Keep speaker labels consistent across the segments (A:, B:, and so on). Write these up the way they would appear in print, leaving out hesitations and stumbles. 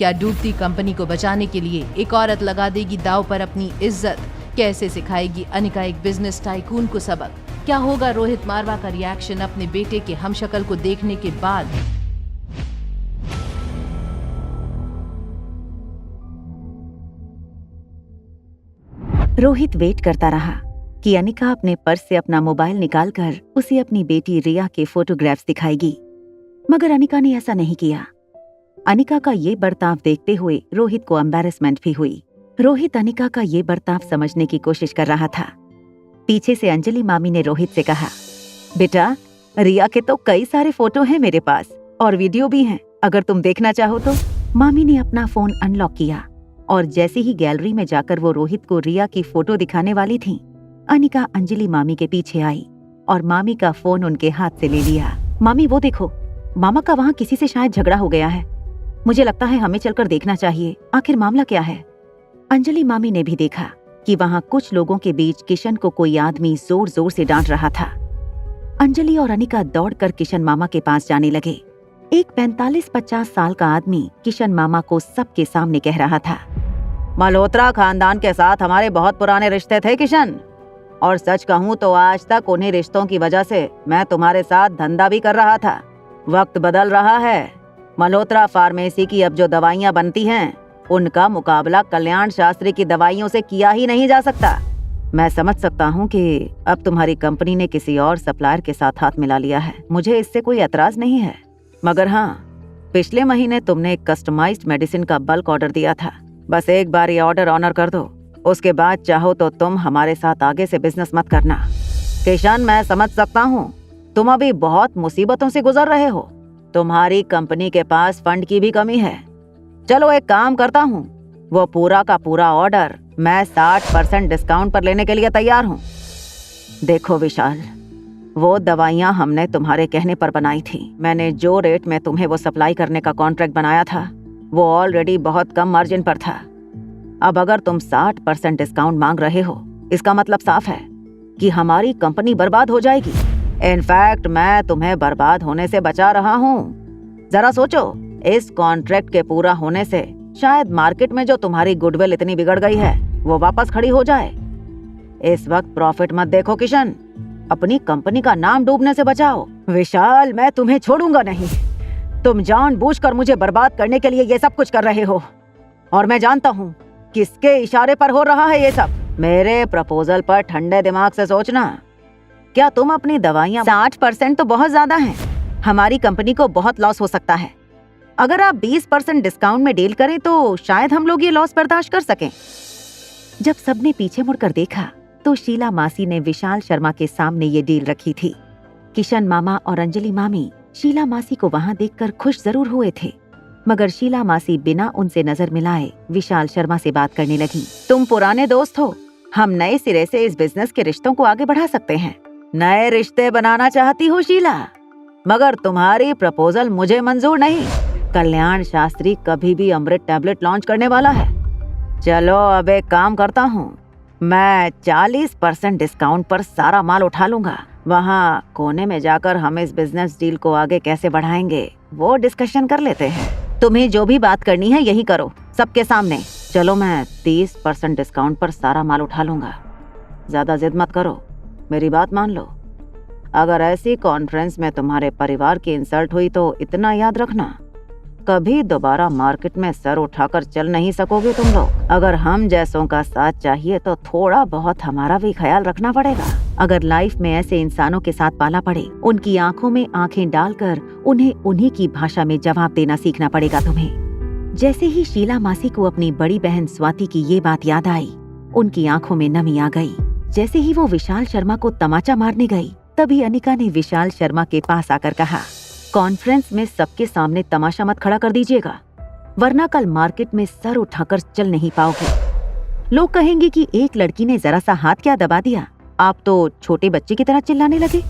A: क्या डूबती कंपनी को बचाने के लिए एक औरत लगा देगी दांव पर अपनी इज्जत? कैसे सिखाएगी अनिका एक बिजनेस टाइकून को सबक? क्या होगा रोहित मारवा का रिएक्शन अपने बेटे के हमशक्ल को देखने के बाद?
B: रोहित वेट करता रहा कि अनिका अपने पर्स से अपना मोबाइल निकालकर उसे अपनी बेटी रिया के फोटोग्राफ्स दिखाएगी, मगर अनिका ने ऐसा नहीं किया। अनिका का ये बर्ताव देखते हुए रोहित को एम्बैरेसमेंट भी हुई। रोहित अनिका का ये बर्ताव समझने की कोशिश कर रहा था। पीछे से अंजलि मामी ने रोहित से कहा, बेटा, रिया के तो कई सारे फोटो हैं मेरे पास और वीडियो भी हैं, अगर तुम देखना चाहो तो। मामी ने अपना फोन अनलॉक किया और जैसे ही गैलरी में जाकर वो रोहित को रिया की फोटो दिखाने वाली थी, अनिका अंजलि मामी के पीछे आई और मामी का फोन उनके हाथ से ले लिया। मामी, वो देखो, मामा का वहाँ किसी से शायद झगड़ा हो गया है। मुझे लगता है हमें चलकर देखना चाहिए, आखिर मामला क्या है। अंजलि मामी ने भी देखा कि वहाँ कुछ लोगों के बीच किशन को कोई आदमी जोर जोर से डांट रहा था। अंजलि और अनिका दौड़कर किशन मामा के पास जाने लगे। एक 45-50 साल का आदमी किशन मामा को सबके सामने कह रहा था, मल्होत्रा खानदान के साथ हमारे बहुत पुराने रिश्ते थे किशन, और सच कहूँ तो आज तक उन्हीं रिश्तों की वजह से मैं तुम्हारे साथ धंधा भी कर रहा था। वक्त बदल रहा है। मल्होत्रा फार्मेसी की अब जो दवाइयाँ बनती हैं, उनका मुकाबला कल्याण शास्त्री की दवाइयों से किया ही नहीं जा सकता। मैं समझ सकता हूँ कि अब तुम्हारी कंपनी ने किसी और सप्लायर के साथ हाथ मिला लिया है, मुझे इससे कोई एतराज नहीं है, मगर हाँ, पिछले महीने तुमने एक कस्टमाइज्ड मेडिसिन का बल्क ऑर्डर दिया था। बस एक बार ये ऑर्डर ऑनर कर दो, उसके बाद चाहो तो तुम हमारे साथ आगे से बिजनेस मत करना। किशन, मैं समझ सकता हूँ तुम अभी बहुत मुसीबतों से गुजर रहे हो, तुम्हारी कंपनी के पास फंड की भी कमी है। चलो एक काम करता हूँ, वो पूरा का पूरा ऑर्डर मैं 60% डिस्काउंट पर लेने के लिए तैयार हूँ। देखो विशाल, वो दवाइयाँ हमने तुम्हारे कहने पर बनाई थी। मैंने जो रेट में तुम्हें वो सप्लाई करने का कॉन्ट्रैक्ट बनाया था, वो ऑलरेडी बहुत कम मार्जिन पर था। अब अगर तुम 60% डिस्काउंट मांग रहे हो, इसका मतलब साफ है कि हमारी कंपनी बर्बाद हो जाएगी। इनफैक्ट मैं तुम्हें बर्बाद होने से बचा रहा हूँ। जरा सोचो, इस कॉन्ट्रैक्ट के पूरा होने से शायद मार्केट में जो तुम्हारी गुडविल इतनी बिगड़ गई है, वो वापस खड़ी हो जाए। इस वक्त प्रॉफिट मत देखो किशन, अपनी कंपनी का नाम डूबने से बचाओ। विशाल, मैं तुम्हें छोड़ूंगा नहीं। तुम जानबूझकर मुझे बर्बाद करने के लिए ये सब कुछ कर रहे हो, और मैं जानता हूँ किसके इशारे पर हो रहा है ये सब। मेरे प्रपोजल पर ठंडे दिमाग से सोचना। क्या तुम अपनी दवाइयाँ 60% तो बहुत ज्यादा है, हमारी कंपनी को बहुत लॉस हो सकता है। अगर आप 20% डिस्काउंट में डील करें तो शायद हम लोग ये लॉस बर्दाश्त कर सकें। जब सबने पीछे मुड़कर देखा तो शीला मासी ने विशाल शर्मा के सामने ये डील रखी थी। किशन मामा और अंजलि मामी शीला मासी को वहाँ देखकर खुश जरूर हुए थे, मगर शीला मासी बिना उनसे नजर मिलाए विशाल शर्मा से बात करने लगी। तुम पुराने दोस्त हो, हम नए सिरे से इस बिजनेस के रिश्तों को आगे बढ़ा सकते हैं। नए रिश्ते बनाना चाहती हो शीला, मगर तुम्हारी प्रपोजल मुझे मंजूर नहीं। कल्याण शास्त्री कभी भी अमृत टैबलेट लॉन्च करने वाला है। चलो अब एक काम करता हूँ, मैं 40% डिस्काउंट पर सारा माल उठा लूंगा। वहाँ कोने में जाकर हम इस बिजनेस डील को आगे कैसे बढ़ाएंगे वो डिस्कशन कर लेते हैं। तुम्हें जो भी बात करनी है यही करो, सबके सामने। चलो मैं 30% डिस्काउंट पर सारा माल उठा लूंगा। ज्यादा जिद मत करो, मेरी बात मान लो। अगर ऐसी कॉन्फ्रेंस में तुम्हारे परिवार की इंसल्ट हुई तो इतना याद रखना, कभी दोबारा मार्केट में सर उठाकर चल नहीं सकोगे तुम लोग। अगर हम जैसों का साथ चाहिए तो थोड़ा बहुत हमारा भी ख्याल रखना पड़ेगा। अगर लाइफ में ऐसे इंसानों के साथ पाला पड़े, उनकी आंखों में आंखें डालकर उन्हें उन्हीं की भाषा में जवाब देना सीखना पड़ेगा तुम्हें। जैसे ही शीला मासी को अपनी बड़ी बहन स्वाति की ये बात याद आई, उनकी आंखों में नमी आ गई। जैसे ही वो विशाल शर्मा को तमाचा मारने गई, तभी अनिका ने विशाल शर्मा के पास आकर कहा, कॉन्फ्रेंस में सबके सामने तमाशा मत खड़ा कर दीजिएगा, वरना कल मार्केट में सर उठाकर चल नहीं पाओगे। लोग कहेंगे कि एक लड़की ने जरा सा हाथ क्या दबा दिया, आप तो छोटे बच्चे की तरह चिल्लाने लगे।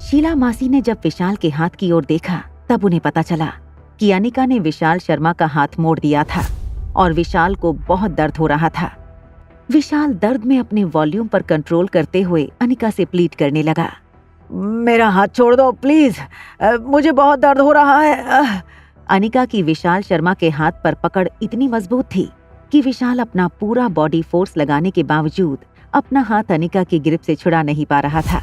B: शीला मासी ने जब विशाल के हाथ की ओर देखा, तब उन्हें पता चला कि अनिका ने विशाल शर्मा का हाथ मोड़ दिया था और विशाल को बहुत दर्द हो रहा था। विशाल दर्द में अपने वॉल्यूम पर कंट्रोल करते हुए अनिका से प्लीड करने लगा, मेरा हाथ छोड़ दो प्लीज, मुझे बहुत दर्द हो रहा है। अनिका की विशाल शर्मा के हाथ पर पकड़ इतनी मजबूत थी कि विशाल अपना पूरा बॉडी फोर्स लगाने के बावजूद अपना हाथ अनिका की ग्रिप से छुड़ा नहीं पा रहा था।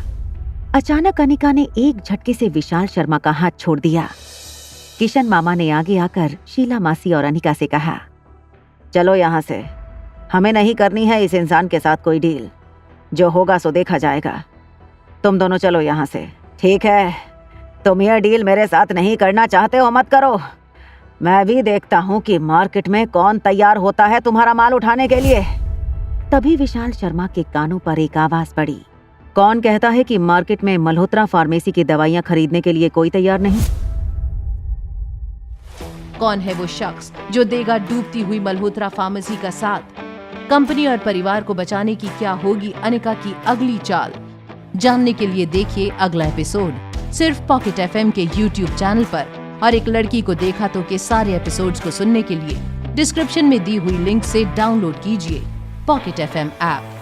B: अचानक अनिका ने एक झटके से विशाल शर्मा का हाथ छोड़ दिया। किशन मामा ने आगे आकर शीला मासी और अनिका से कहा, चलो यहाँ से, हमें नहीं करनी है इस इंसान के साथ कोई डील, जो होगा सो देखा जाएगा। तुम दोनों चलो यहाँ से। ठीक है, तुम यह डील मेरे साथ नहीं करना चाहते हो मत करो, मैं भी देखता हूँ कि मार्केट में कौन तैयार होता है तुम्हारा माल उठाने के लिए। तभी विशाल शर्मा के कानों पर एक आवाज पड़ी, कौन कहता है कि मार्केट में मल्होत्रा फार्मेसी की दवाइयां खरीदने के लिए कोई तैयार नहीं?
A: कौन है वो शख्स जो देगा डूबती हुई मल्होत्रा फार्मेसी का साथ? कंपनी और परिवार को बचाने की क्या होगी अनिका की अगली चाल? जानने के लिए देखिए अगला एपिसोड सिर्फ पॉकेट एफएम के YouTube चैनल पर। और एक लड़की को देखा तो के सारे एपिसोड्स को सुनने के लिए डिस्क्रिप्शन में दी हुई लिंक से डाउनलोड कीजिए पॉकेट एफएम ऐप।